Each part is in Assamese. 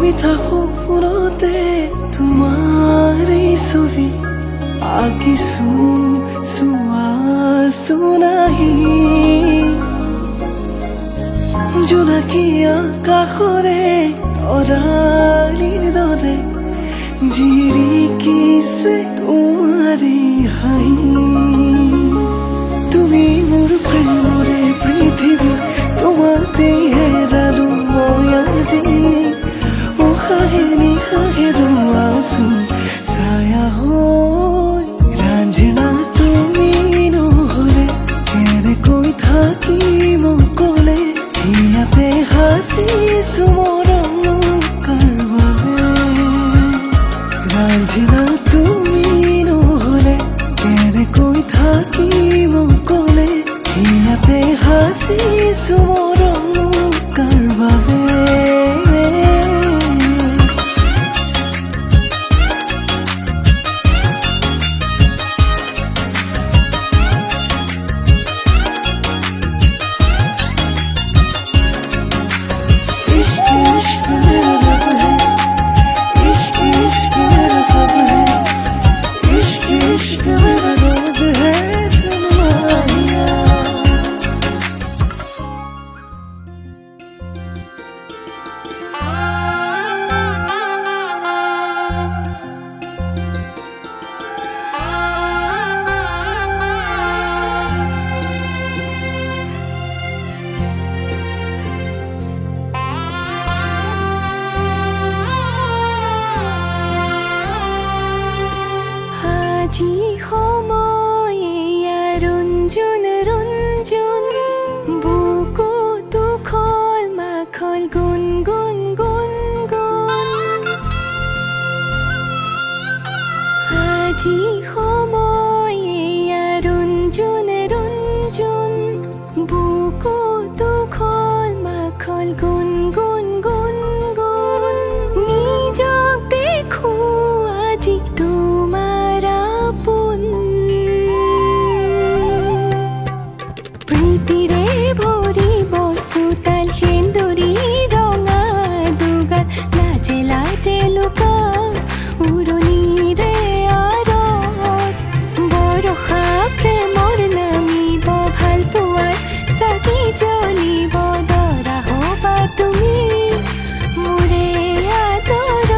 মিঠা সপোনতে তোমাৰ এই ছবি আঁকিছো চোৱাচোন আহি জোনাকী আকাশৰে তৰালিৰ দৰে জিৰিকিছে তোমাৰে হাঁহি তুমি মোৰ প্ৰেমৰে পৃথিৱী তোমাতে হেৰালো মই আজি উশাহে নিশাহে ৰোৱাছো ছায়া হৈ ৰাঞ্জনা তুমি নহ'লে কেনেকৈ থাকিম অকলে ইয়াতে সাঁচিছো মৰম কাৰ বাবে ৰাঞ্জনা তুমি নহ'লে কেনেকৈ থাকিম অকলে ইয়াতে সাঁচিছো মৰম কাৰ বাবে আজি সময়ে ৰঞ্জন ৰঞ্জন বুকুতো খল মাখল গুণ গুণ গুণ গুণ আজি সময়ে ৰঞ্জন ৰঞ্জন বুকুতো খল মাখল গুণ গুণ গুণ গুণ নিজক দেখো আজি তোমাৰ প্ৰীতিৰে ভৰিব চোতাল সেন্দুৰী ৰঙা দুগাল লাজে লাজে লুকা উৰণিৰে আঁৰত বৰষা প্ৰেমৰ নামিব ভাল পোৱাৰ চাকি জ্বলিব দৰা হ'বা তুমি মোৰে আদৰৰ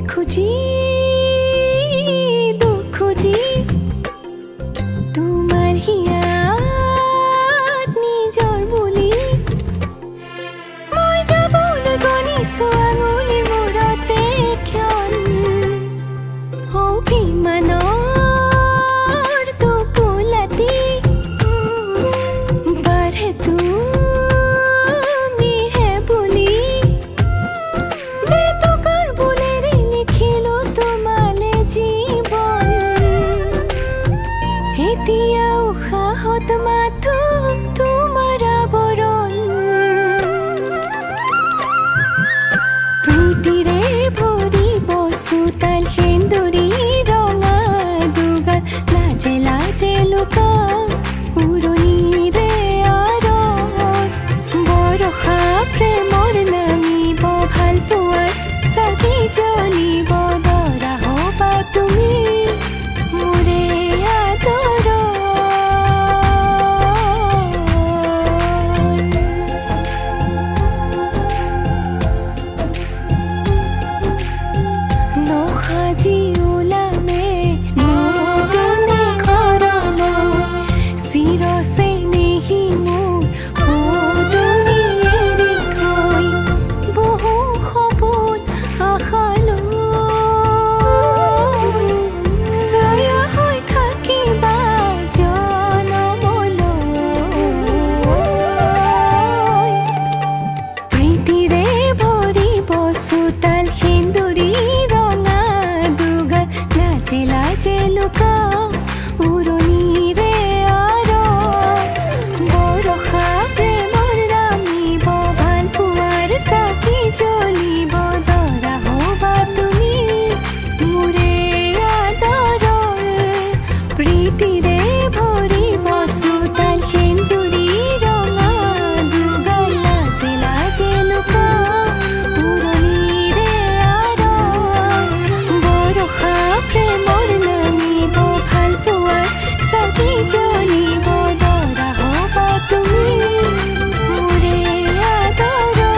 খুঁজি দুখ খুঁজি তোমাৰ হিয়াত নিজৰ বুলি মই যাবলৈ গণিছো আঙুলি মূৰতে ক্ষণ অভিমানৰ টোপোলাটি বাঢ়ে তুমিহে বুলি এতিয়া উশাহত মাথো তোমাৰ আৱৰণ প্ৰীতিৰে ভৰিব চোতাল সেন্দুৰী ৰঙা দুগাল লাজে লাজে লুকা উৰণিৰে আঁৰত প্ৰীতিৰে ভৰিব চোতাল সেন্দুৰী ৰঙা দুগাল লাজে লাজে লুকা উৰণিৰে আঁৰৰ বৰষা প্ৰেমৰ নামিব ভাল পোৱাৰ চাকি জ্বলিব দৰা হবা তুমি মোৰে আদৰৰ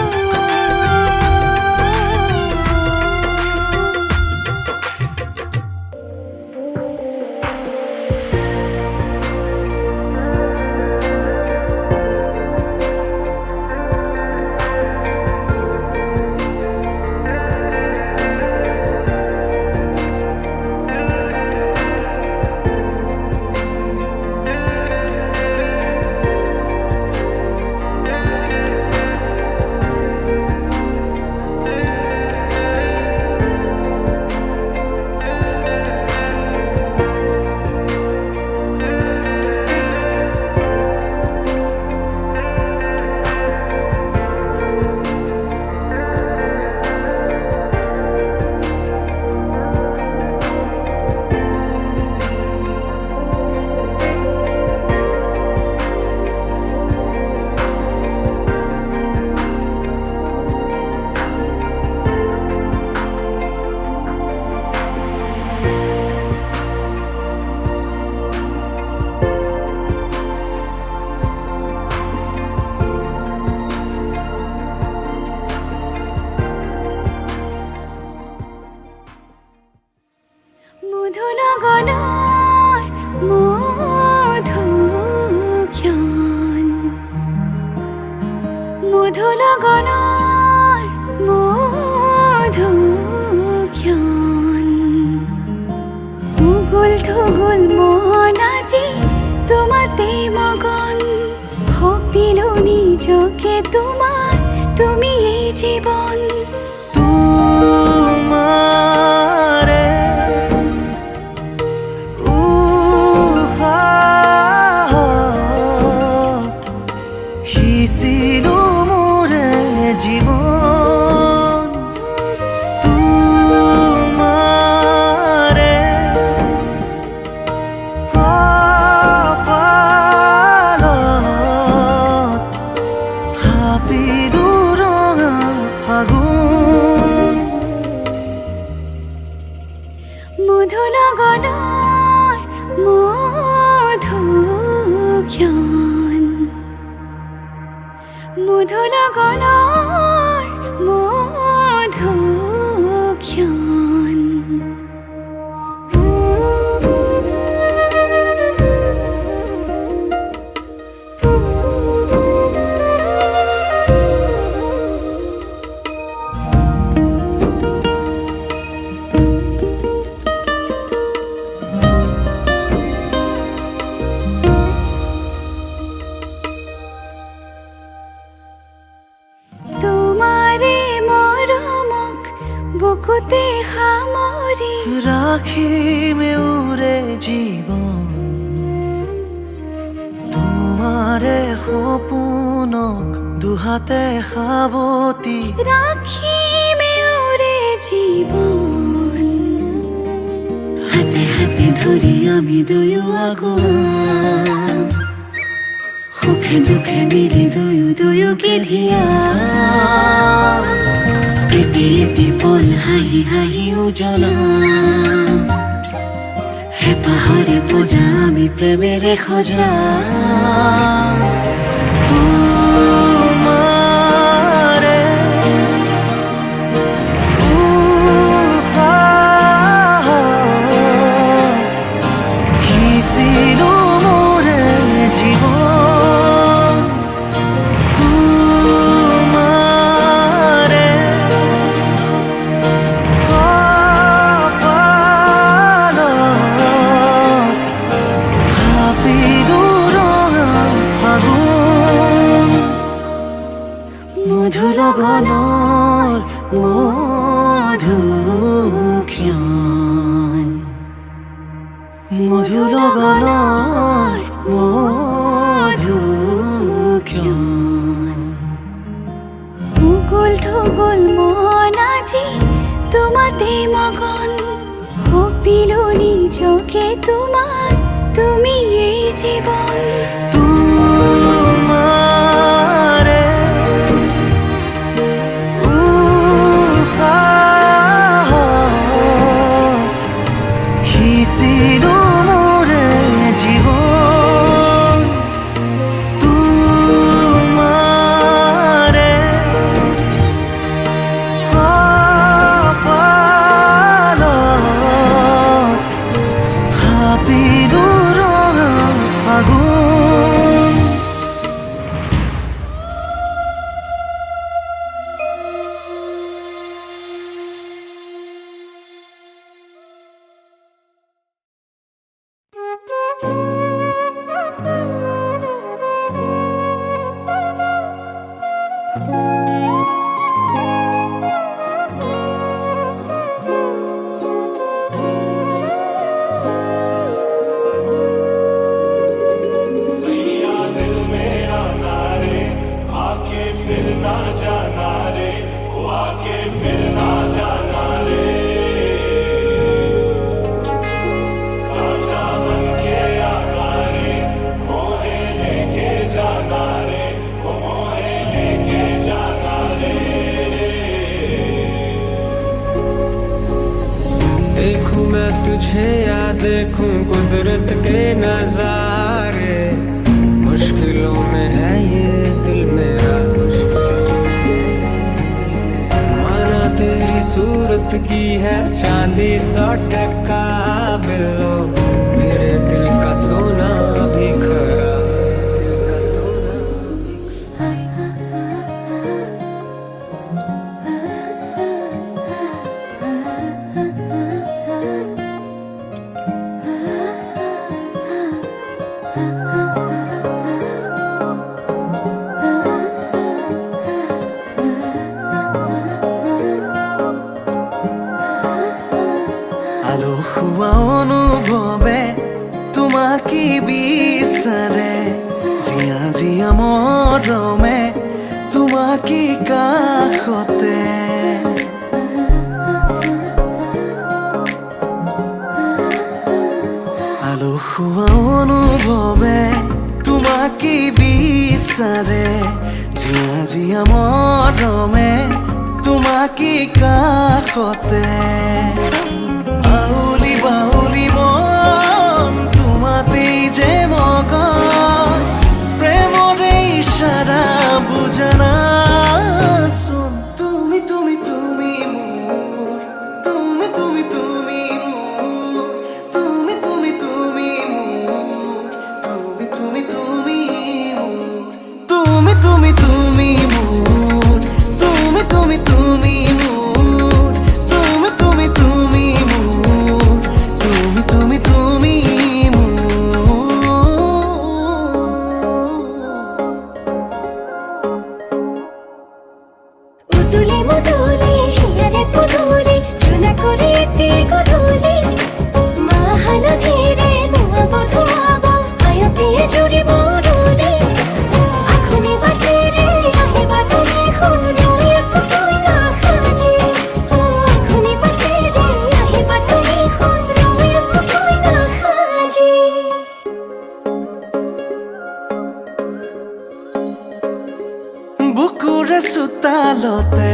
মধুনগনৰ মধুক্ষণ মধুনগনৰ মধুক্ষণ উগুল থুগুল মন আজি তোমাতে মগন ভাবিলো নিজকে তোমাৰ তুমি এই জীৱন তোমাৰে উশাহত সিঁচিলো মোৰে জীৱন তোমাৰে কপালত থাপিলো ৰঙা ফাগুন মধুনগনৰ মধুক্ষণ মধুনগনৰ মধুক্ষণ বুকুতে সামৰি ৰাখিমে উৰে জীৱন তোমাৰে সপোনক দুহাতে সাৱতি ৰাখিমে উৰে জীৱন হাতে হাতে ধৰি আমি দুয়ো আগুৱাম সুখে দুখে মিলি দুয়ো দুয়োকে ধিয়াম এটি এটি পল হাঁহি হাঁহি উজ্বলাম হেঁপাহৰে পূজা আমি প্ৰেমেৰে সজাম তোমাৰে উশাহত সিঁচিলো মোৰে জীৱন তোমাৰে কপালত থাপিলো ৰঙা ফাগুন মধুৰগণৰ মধুক্ষণ মধুৰগণৰ মধুক্ষণ উগুল থুগুল মন আজি তোমাতে মগন ভাবিলো নিজকে তোমাৰ জীবন তোমাৰে সিঁচিলো মোৰে জীৱন তোমাৰে কপালত থাপিলো ৰঙা ফাগুন देखूं मैं तुझे या देखूं कुदरत के नजारे मुश्किलों में है ये दिल मेरा माना तेरी सूरत की है चांदी 100% बिलो मेरे दिल का सोना भी खरा আলসুৱা অনুভৱে তোমাকে বিচাৰে জিয়া জিয়া মৰমে তোমাকে কাষতে আলসুৱা অনুভৱে তোমাকে বিচাৰে জিয়া জিয়া মৰমে তোমাকে কাষতে বাউলি বাউলি মন তোমাতেই যে মগন প্ৰেমৰে ইশাৰা বুজনা চোন তুমি তুমি তুমি মোৰ তুমি তুমি তুমি মোৰ তুমি তুমি তুমি মোৰ তুমি তুমি তুমি মোৰ তুমি তুমি তুমি মোৰ তুমি তুমি তুমি মোৰ তুমি তুমি তুমি মোৰ তুমি তুমি তুমি উদুলি মুদুলি হিয়ারে পুদুলি চুনা করে তে গধুলি মা হালো ধীরে ধোয়া বধুয়াব আয়তে জুড়ি বদুলি আখুনি বাটে রে আহে বাটনে খুন রয়ে সুতোই না খাজি আখুনি বাটে রে আহে বাটনে খুন রয়ে সুতোই না খাজি বুকুৰে চোতালতে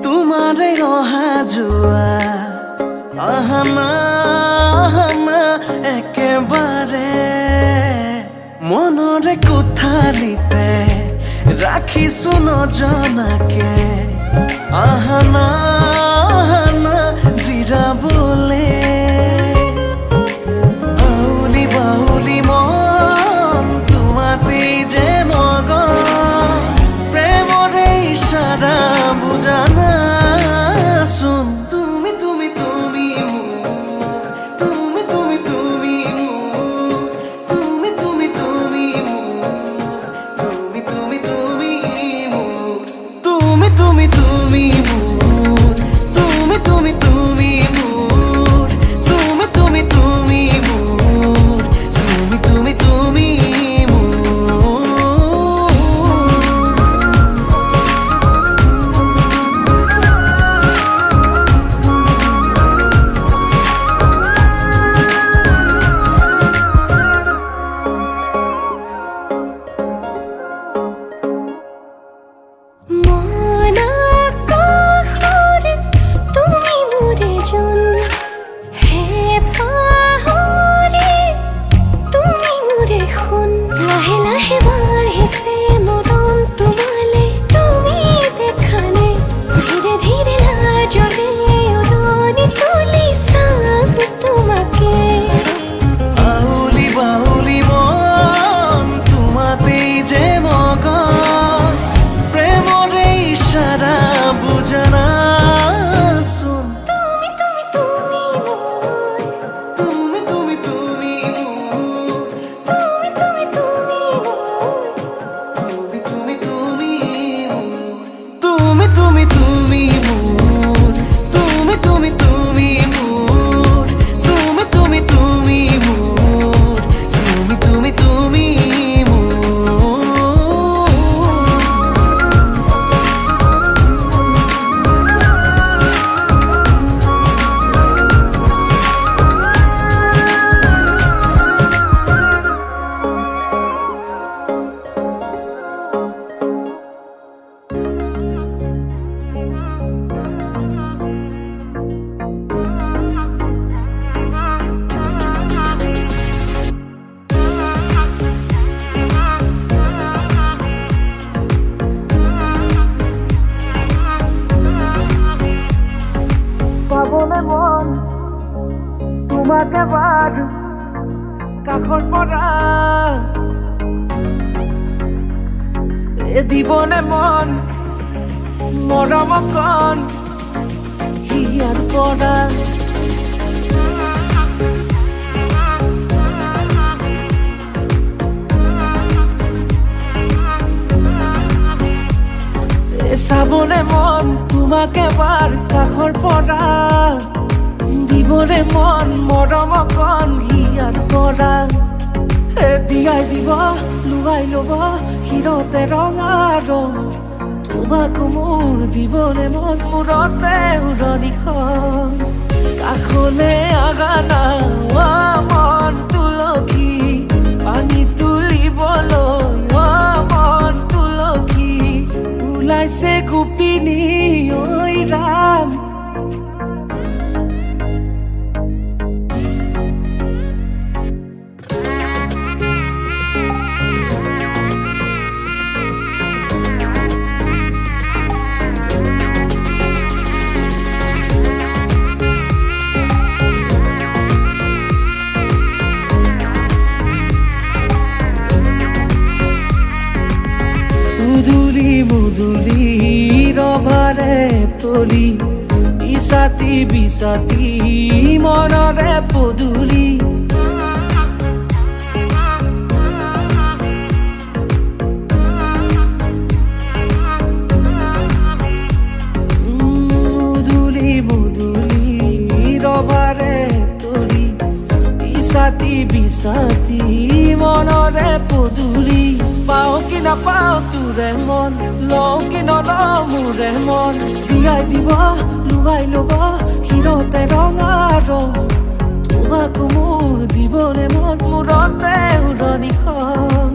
তোমাৰে অহা যোৱা আহানা আহানা একেবাৰে মনৰে কোঠালিতে ৰাখিছো নজনাকে আহানা আহানা জিৰাবলে আউলি বাউলি মন তোমাতেই যে মগন প্ৰেমৰে ইশাৰা বুজানা চোন তুমি তুমি তুমি মোৰ তুমি তুমি তুমি মোৰ তুমি তুমি তুমি মোৰ তুমি তুমি তুমি মোৰ তুমি তুমি তুমি মোৰ তুমি তুমি তুমি মোৰ দেখোন লাহে লাহে বাঢ়িছে মৰম তোমালে তুমি দেখানে ধীৰে ধীৰে লাজৰে উৰণি তুলি চাম তোমাকে আউলি বাউলি মন তোমাতেই যে মগন প্রেমরে ইশারা বুঝানা শুন তুমি তুমি তুমি মোর তুমি তুমি তুমি মোর তুমি তুমি তুমি মোর তুমি তুমি তুমি মোর তুমি তুমি তুমি মোর তুমি তুমি তুমি মোর তুমি তুমি তুমি মোর তুমি তুমি তুমি মোর পাবনে মন তোমাকে বাদ কাষৰ পৰা দিবনে মন মৰম কণ হিয়াৰ পৰা চাবনে মন তোমাকে বাৰ কাষৰ পৰা দিবনে মন মৰম কণ হিয়াৰ পৰা দিয়াই দিব লুৱাই ল'ব হিৰতে ৰঙা ৰং তোমাকো মোৰ দিবনে মন মূৰতে উৰণিখন কাষলে আগানা মন তুলসী পানী তুলিবলৈ মন তুলসী ওলাইছে গোপিনী ঐ ৰাম মুদুলি মুদুলি ৰভাৰে তলি ইছাতি বিছাতি মনৰে পদুলি মুদুলি মুদুলি ৰভাৰে তলি ইছাতি বিছাতি মনৰে পদুলি পাও কি নাপাও তোৰে মন লওঁ কি নলওঁ মোৰে মন দিয়াই দিব লুৱাই ল'ব হিৰতে ৰঙা ৰং তোমাকো মোৰ দিবনে মন মূৰতে উৰণিখন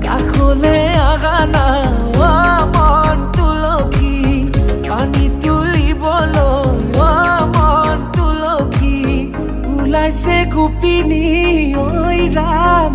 কাষলে আগানা মন তুলসী পানী তুলিবলৈ মন তুলসী ওলাইছে গোপিনী ঐ ৰাম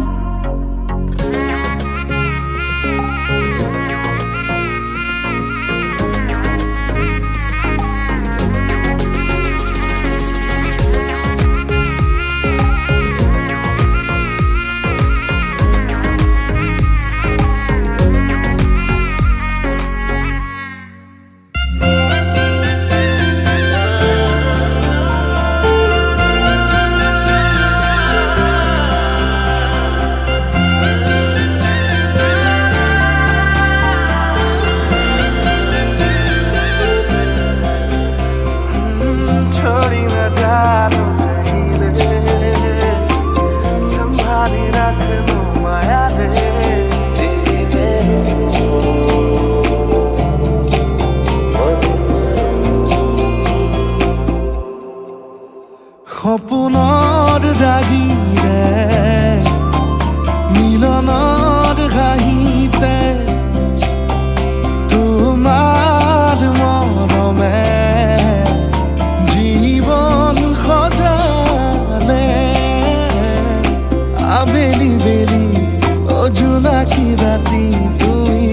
সপোনৰ ৰাগীৰে মিলনৰ ঘাঁহিতে তোমাৰ মৰমে জীৱন সজালে আবেলি বেলি জোনাকী ৰাতি তুমি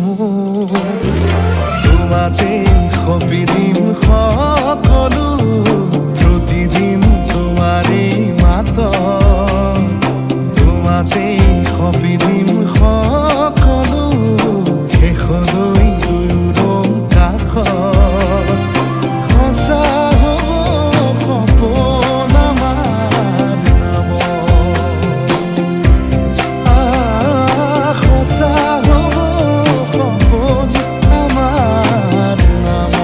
মোৰ তোমাতে সপিদিম সকলো প্ৰতিদিন তোমাৰে মাত তোমাতে সপিদিম সকলো শেষলৈ দুয়োৰং কাষত সঁচা হ'ব সপোন আমাৰ নামত সঁচা হ'ব সপোন আমাৰ নামত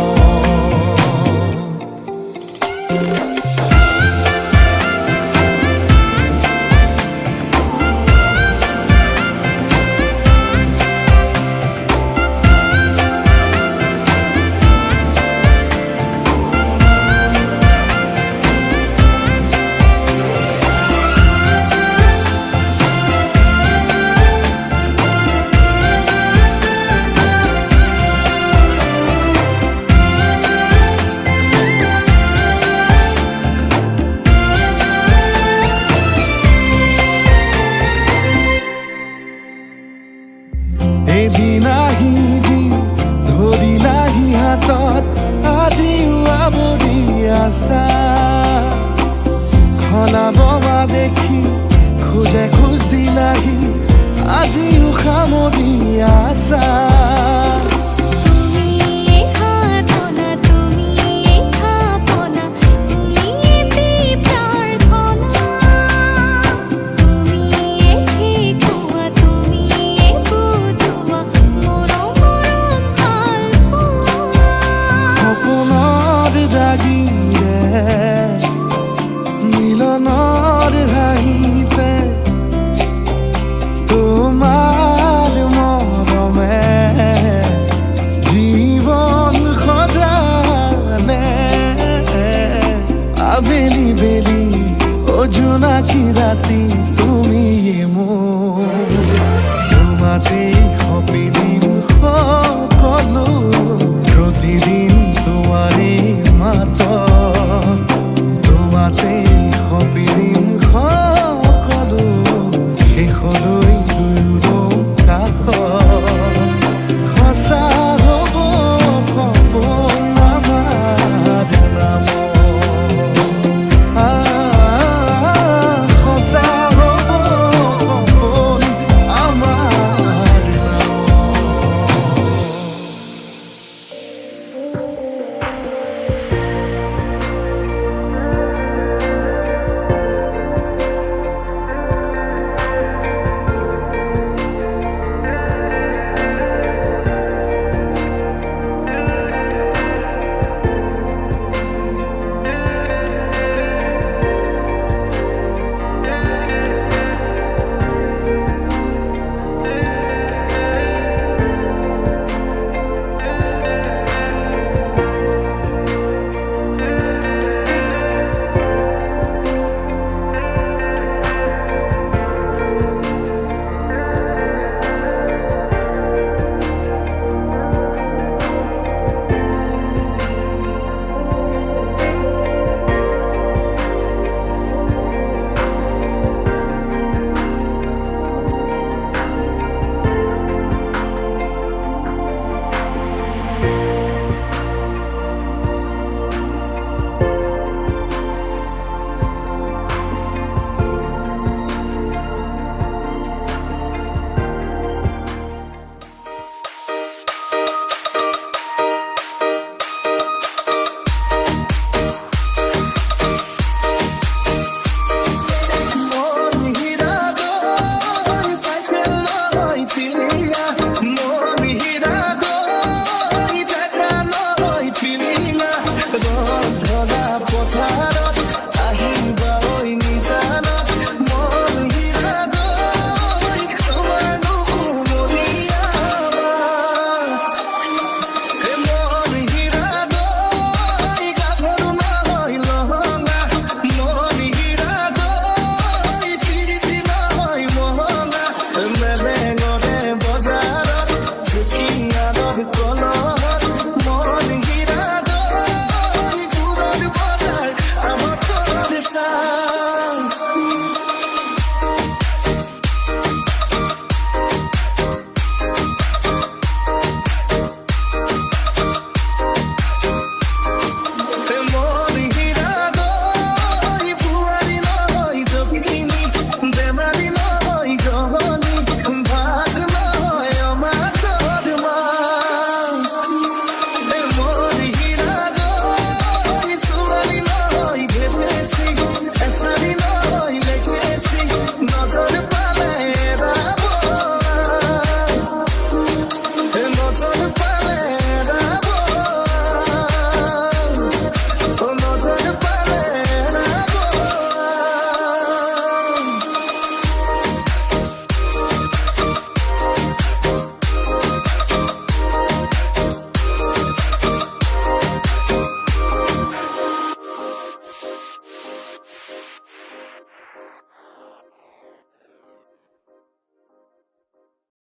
এদিন আহিবি ধৰিলাহি হাতত আজিও আৱৰি আছা খলাব মা দেখি খোজে খোজ দিলাহি আজিও সামৰি আছা তুমি খাতনা তুমি খাপনা তুমি প্ৰাৰ্থনা তুমি শিকোৱা তুমি বুজোৱা মৰম সপোনৰ দাগিৰে মিলনৰ হাঁহিতে তোমাৰ মৰমে জীৱন সজালে আবেলি বেলি জোনাকী ৰাতি তুমি মোৰ তোমাতে সপিদিম সকলো প্ৰতিদিন তোমাৰে মাত তোমাতে সপিদিম সকলো শেষলৈ দুয়ো